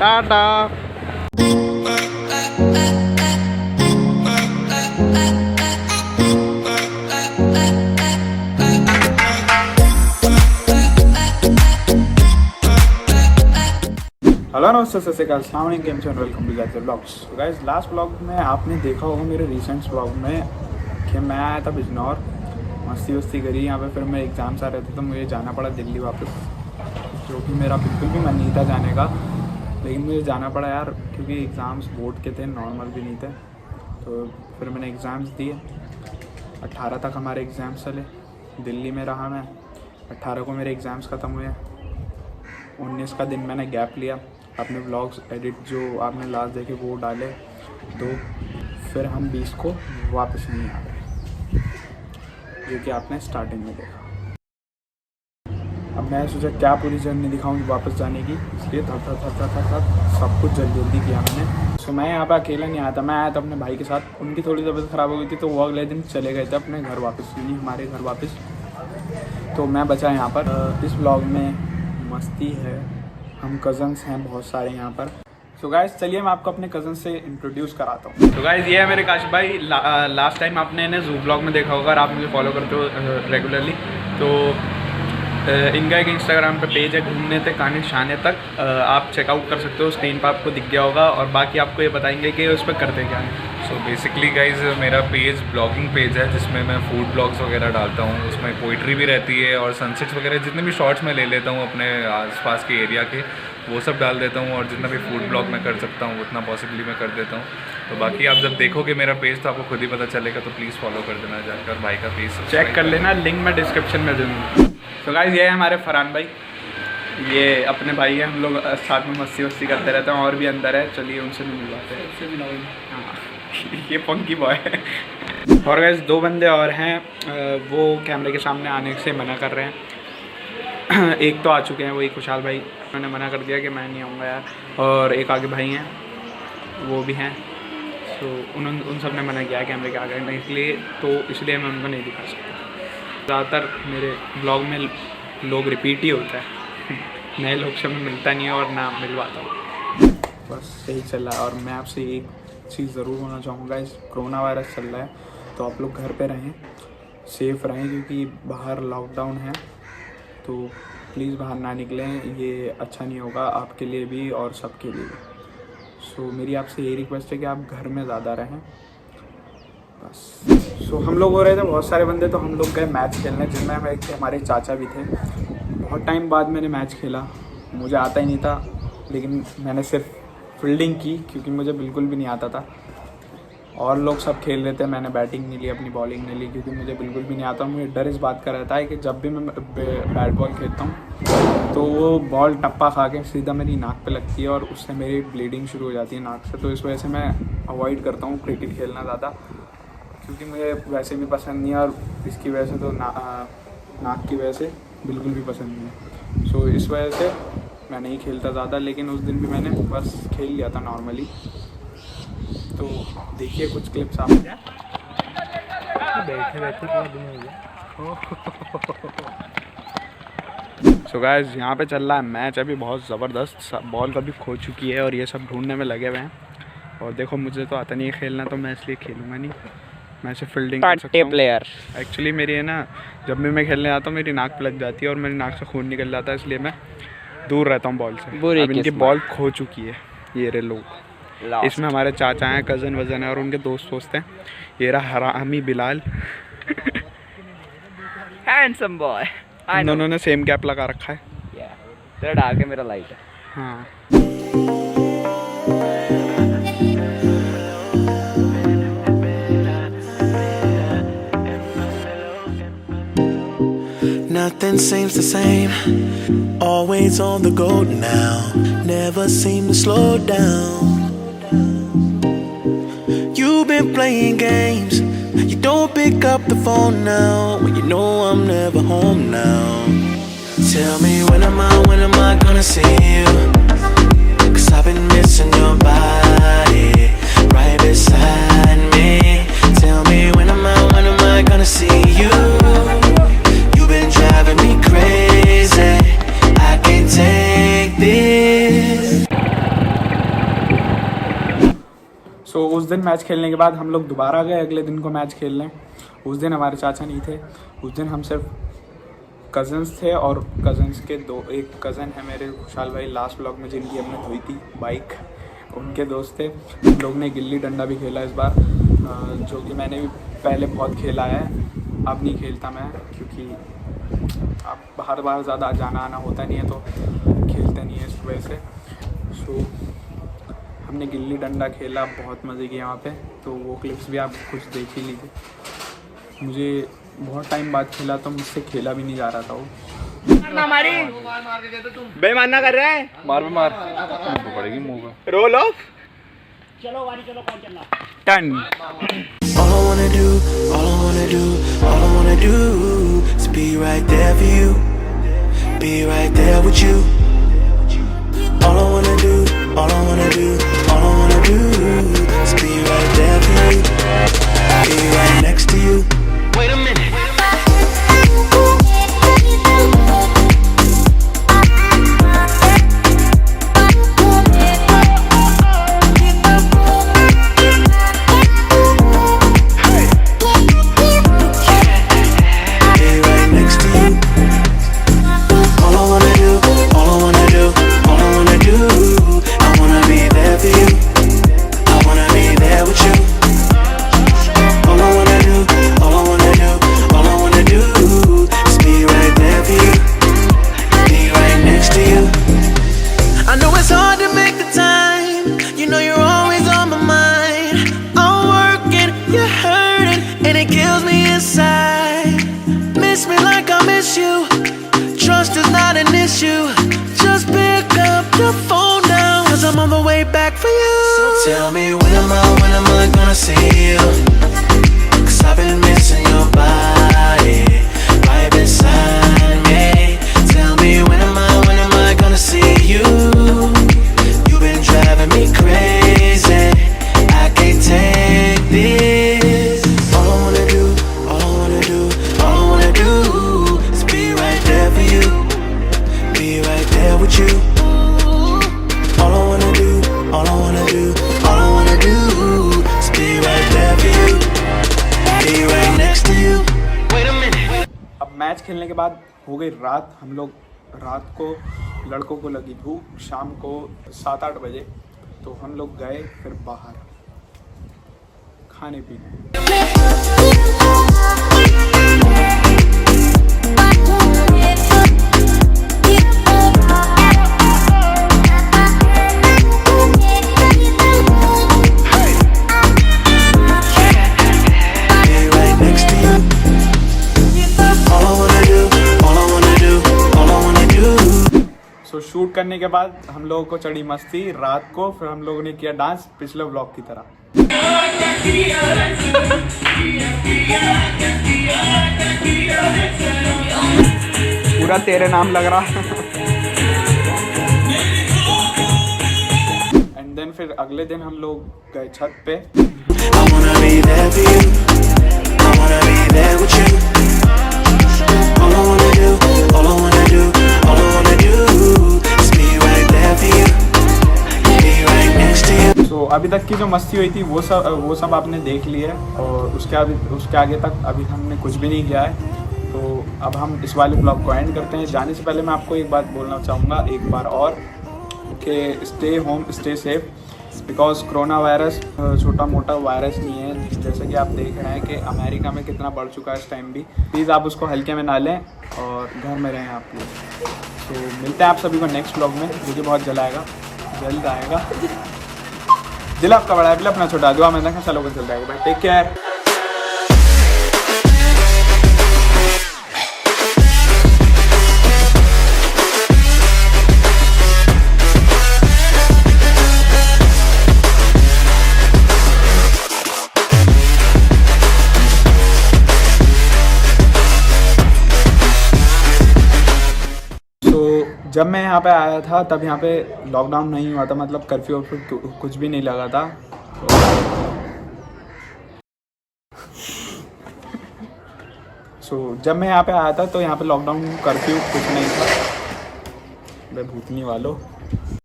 Tata. Hello नमस्ते सत श्री अकाल, अस्सलाम वालेकुम, केम छो एंड वेलकम टू जाते ब्लॉग्स। तो गाइस लास्ट ब्लॉग में आपने देखा होगा मेरे रिसेंट ब्लॉग में कि मैं आया था बिजनौर, मस्ती वस्ती करी यहाँ पे। फिर मेरे एग्ज़ाम्स आ रहे थे तो मुझे जाना पड़ा दिल्ली वापस, जो कि मेरा बिल्कुल भी मन नहीं था जाने का, लेकिन मुझे जाना पड़ा यार, क्योंकि एग्ज़ाम्स बोर्ड के थे, नॉर्मल भी नहीं थे। तो फिर मैंने एग्ज़ाम्स दिए। 18 तक हमारे एग्ज़ाम्स चले, दिल्ली में रहा मैं। 18 को मेरे एग्ज़ाम्स ख़त्म हुए। 19 का दिन मैंने गैप लिया, अपने व्लॉग्स एडिट जो आपने लास्ट देखे वो डाले तो फिर हम 20 को वापस नहीं आ गए, जो कि आपने स्टार्टिंग में देखा। अब मैं सोचा क्या पूरी जर्नी दिखाऊँ वापस जाने की, इसलिए थर सब कुछ जल्दी किया मैंने। सो मैं यहाँ पे अकेला नहीं आया था, मैं आया था अपने भाई के साथ। उनकी थोड़ी तबीयत ख़राब हो गई थी तो वो अगले दिन चले गए थे अपने घर वापस, यानी हमारे घर वापस। तो मैं बचा यहाँ पर। इस व्लॉग में मस्ती है, हम कज़न्स हैं बहुत सारे यहाँ पर। सो गाइस चलिए मैं आपको अपने कज़न से इंट्रोड्यूस कराता हूँ। तो गाइस ये है मेरे काश भाई। लास्ट टाइम आपने इन्हें जू ब्लॉग में देखा होगा, और आप मुझे फॉलो करते हो रेगुलरली। तो इनका एक इंस्टाग्राम पे पेज है, घूमने थे काने शाने तक, आप चेकआउट कर सकते हो, स्क्रीन पर आपको दिख गया होगा। और बाकी आपको ये बताएंगे कि उस पर करते क्या है। सो बेसिकली गाइज मेरा पेज ब्लॉगिंग पेज है, जिसमें मैं फूड ब्लॉग्स वगैरह डालता हूँ। उसमें पोइट्री भी रहती है और सनसेट्स वगैरह जितने भी शॉट्स मैं ले लेता हूँ अपने आसपास के एरिया के, वो सब डाल देता हूँ। और जितना भी फूड ब्लॉग मैं कर सकता हूँ उतना पॉसिबली मैं कर देता हूँ। तो बाकी आप जब देखोगे मेरा पेज तो आपको खुद ही पता चलेगा, तो प्लीज़ फॉलो कर देना जाकर, भाई का पेज चेक कर लेना, लिंक मैं डिस्क्रिप्शन में दे दूँगा। तो गाइस ये है हमारे फरहान भाई, ये अपने भाई हैं, हम लोग साथ में मस्ती वस्ती करते रहते हैं। और भी अंदर है, चलिए उनसे भी मिलवाते हैं। उससे मिलाओ। हाँ ये पंकी बॉय है। और गाइस 2 बंदे और हैं, वो कैमरे के सामने आने से मना कर रहे हैं। एक तो आ चुके हैं, वही खुशहाल भाई, उन्होंने मना कर दिया कि मैं नहीं आऊँगा यार। और एक आगे भाई हैं, वो भी हैं। सो उन सब ने मना किया कैमरे के आगे आने के लिए, तो इसलिए मैं उनको नहीं दिखा सकता। ज़्यादातर मेरे ब्लॉग में लोग रिपीट ही होता है, नए लोग से मैं मिलता नहीं है और ना मिलवाता हूँ। बस यही चल रहा है। और मैं आपसे एक चीज़ ज़रूर बोलना चाहूँगा, इस कोरोना वायरस चल रहा है तो आप लोग घर पे रहें, सेफ़ रहें, क्योंकि बाहर लॉकडाउन है। तो प्लीज़ बाहर ना निकलें, ये अच्छा नहीं होगा आपके लिए भी और सबके लिए भी। सो मेरी आपसे ये रिक्वेस्ट है कि आप घर में ज़्यादा रहें बस। सो हम लोग हो रहे थे बहुत सारे बंदे, तो हम लोग गए मैच खेलने, जिनमें हमारे चाचा भी थे। बहुत टाइम बाद मैंने मैच खेला, मुझे आता ही नहीं था, लेकिन मैंने सिर्फ फील्डिंग की क्योंकि मुझे बिल्कुल भी नहीं आता था। और लोग सब खेल रहे थे, मैंने बैटिंग नहीं ली, अपनी बॉलिंग नहीं ली, क्योंकि मुझे बिल्कुल भी नहीं आता। मुझे डर इस बात का रहता है कि जब भी मैं बैट बॉल खेलता हूँ तो वो बॉल टप्पा खा के सीधा मेरी नाक पे लगती है और उससे मेरी ब्लीडिंग शुरू हो जाती है नाक से। तो इस वजह से मैं अवॉइड करता हूँ क्रिकेट खेलना ज़्यादा, क्योंकि मुझे वैसे भी पसंद नहीं है, और इसकी वजह से तो नाक की वजह से बिल्कुल भी पसंद नहीं है। सो इस वजह से मैं नहीं खेलता ज़्यादा, लेकिन उस दिन भी मैंने बस खेल लिया था नॉर्मली। तो देखिए कुछ क्लिप्स आप। बैठे बैठे पूरा दिन हो गया। सो गाइस यहाँ पे चल रहा है मैच अभी, बहुत ज़बरदस्त। बॉल कभी खो चुकी है और ये सब ढूंढने में लगे हुए हैं। और देखो मुझे तो आता नहीं है खेलना, तो मैं इसलिए खेलूँगा नहीं, मैं सिर्फ फील्डिंग कर सकता हूँ। प्लेयर एक्चुअली मेरी है ना, जब भी मैं खेलने आता हूँ मेरी नाक पे लग जाती है और मेरी नाक से खून निकल जाता है, इसलिए मैं दूर रहता हूँ बॉल से। अब इनकी बॉल खो चुकी है, ये रे लोग। इसमें हमारे चाचा हैं, कज़न वज़न है और उनके दोस्त हैं। ये रहा हरामी बिलाल, हैंडसम बॉय। दोनों ने सेम कैप लगा रखा है। तेरा डार्क है, मेरा लाइट है। हाँ Nothing seems the same, always on the go now, never seem to slow down. You've been playing games, You don't pick up the phone now when you know I'm never home now. Tell me when am I gonna see you? 'Cause I've been missing your body right beside me. Tell me when am I gonna see you? You've been driving me crazy. I can't take this. सो उस दिन match खेलने के बाद हम लोग दोबारा गए अगले दिन को मैच खेलने। उस दिन हमारे चाचा नहीं थे, उस दिन हम सिर्फ कज़न्स थे और कज़न्स के एक कज़न है मेरे खुशहाल भाई, लास्ट ब्लॉग में जिनकी हमने धोई थी बाइक, उनके दोस्त थे। हम लोग ने गिल्ली डंडा भी खेला इस बार, जो कि मैंने भी पहले बहुत खेला है, अब नहीं खेलता मैं क्योंकि अब बाहर ज़्यादा जाना आना होता नहीं है तो खेलते नहीं है इस वजह से। सो हमने गिल्ली डंडा खेला, बहुत मज़े किए वहाँ पे, तो वो क्लिप्स भी आप कुछ देख ही लीजिए। मुझे बहुत टाइम बाद खेला तो मुझसे खेला भी नहीं जा रहा था वो। बेईमानना कर रहे हैं। मार तो पड़ेगी मुंह पे। Roll off. Ton. All I wanna do, all I wanna do, all I wanna do is be right there for you, be right there with you. All I wanna do, all I wanna do, all I wanna do is be right there for you, be right next to you. Wait a minute. Tell me when am I gonna see you? 'Cause I've been missing your body right beside me. Tell me when am I gonna see you? You've been driving me crazy. I can't take this. All I wanna do, all I wanna do, all I wanna do is be right there for you, be right there with you. All I wanna do, all I wanna do, all I wanna do is be right there for you, be right next to you. Wait a minute. अब match खेलने के बाद हो गई रात, हम लोग रात को लड़कों को लगी भूख, शाम को 7-8 बजे तो हम लोग गए फिर बाहर खाने पीने। शूट करने के बाद हम लोगों को चढ़ी मस्ती रात को, फिर हम लोगों ने किया डांस पिछले व्लॉग की तरह। पूरा तेरे नाम लग रहा। एंड देन फिर अगले दिन हम लोग गए छत पे। I wanna be there for you, I wanna be there with you. All I wanna do, all I wanna do, all I wanna do is be right there for you, be right next to you. तो अभी तक की जो मस्ती हुई थी वो सब आपने देख लिया है और उसके आगे तक अभी हमने कुछ भी नहीं किया है। तो अब हम इस वाले ब्लॉग को एंड करते हैं। जाने से पहले मैं आपको एक बात बोलना चाहूँगा एक बार और कि stay home, stay safe, because corona virus छोटा मोटा वायरस नहीं है। जैसे कि आप देख रहे हैं कि अमेरिका में कितना बढ़ चुका है इस टाइम भी। प्लीज़ आप उसको हल्के में ना लें और घर में रहें आप लोग। तो मिलते हैं आप सभी को नेक्स्ट ब्लॉग में, जो कि बहुत जल्द आएगा। दिल आपका बड़ा है, दिल अपना छोटा, दुआ में देखा चलो कुछ चल जाएगा भाई। Take care. जब मैं यहाँ पे आया था तब यहाँ पे लॉकडाउन नहीं हुआ था, मतलब कर्फ्यू कुछ भी नहीं लगा था। सो जब मैं यहाँ पे आया था तो यहाँ पे लॉकडाउन कर्फ्यू कुछ नहीं था। मैं भूतनी वालों